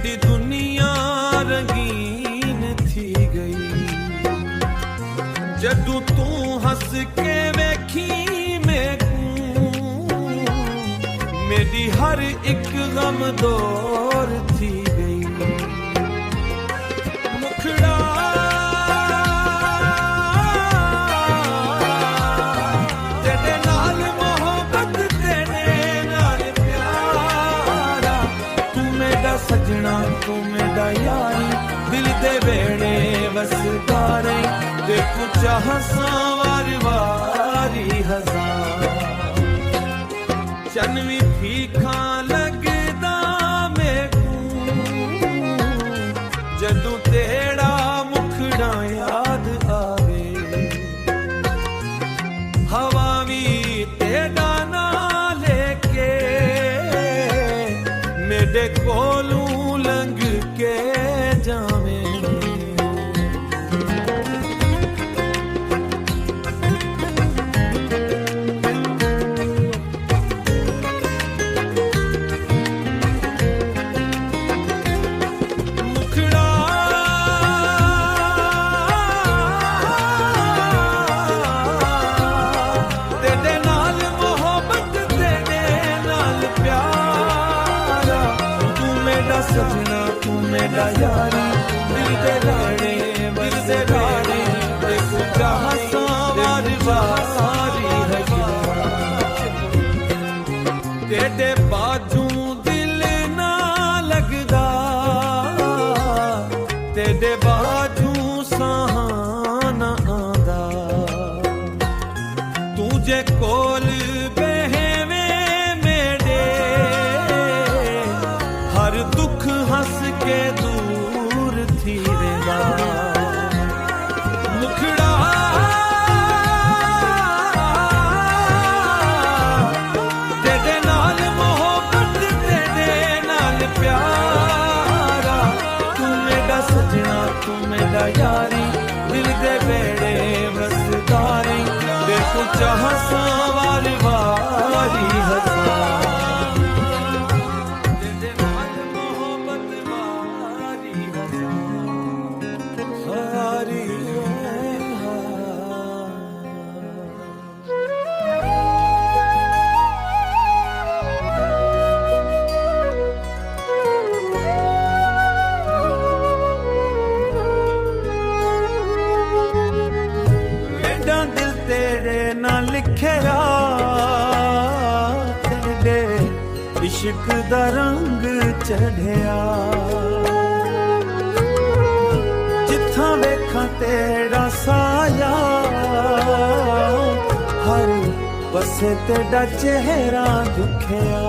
मेरी दुनिया रंगीन थी गई जदू तू हंस के वेखी मैनू मेरी हर एक गम दूर थी गई मुखड़ा तेरे नाल मोहब्बत तेरे नाल प्यारा तू मेरा सजना तू मेरा यारी दिल दे वेड़े वसदा रही देखो चाह वार वारी हजार चन भी फीका लगदा मैनू जदू तेरा मुखड़ा याद आवे हवा भी तेरा ना लेके मेरे कोलू लंघ के जावे सजना तू मेरा यारी दिल दे लाड़े दिल दे लाड़े देखो चाह वार वारी तेरे बाजू दिल ना लगदा तेरे बाजू सहाना आंदा तू जे कोल बहवे मेरे हर दुख हंस के दूर थी वेंदा मुखड़ा तेरे नाल मोहब्बत तेरे नाल प्यारा तू मेरा सजना तू मेरा यारी दिल दे वेड़े वसदा रही देखो चाह वार वारी हजार दिल तेरे ना लिखया तेरे इश्क दा रंग चढ़िया जिथा वेखा तेरा साया हर बसे तेरा चेहरा दुखिया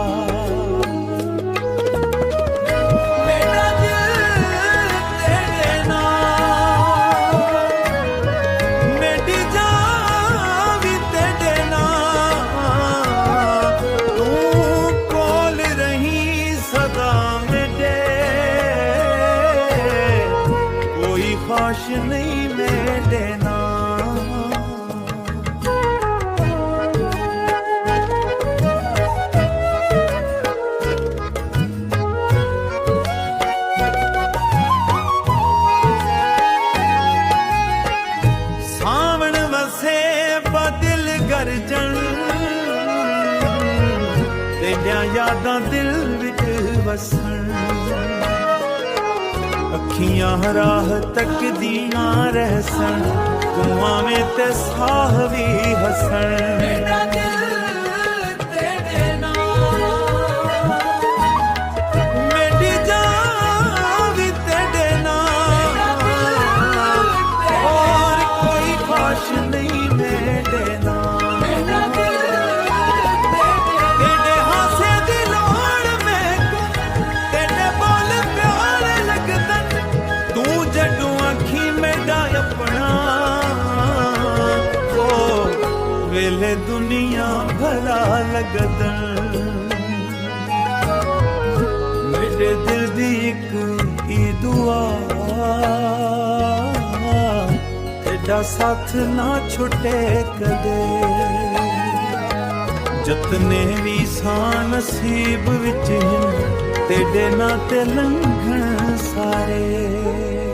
ख्वाहिश नहीं मेरे नाम सावन वसे बदिल गरजन तेरिया यादां दिल विच वसन अखियां राह तकदियां रहसन दुआ में ते साह भी हसन मेरा दिल तेरे नाम मेरी जान भी तेरे नाम और कोई ख्वाहिश नहीं मेरे नाम वेले दुनिया भला लगदन मेरे दिल दी एक ई दुआ तेरा साथ ना छुटे कदे जतने भी सा नसीब विच तेरे नाते लंघन सारे।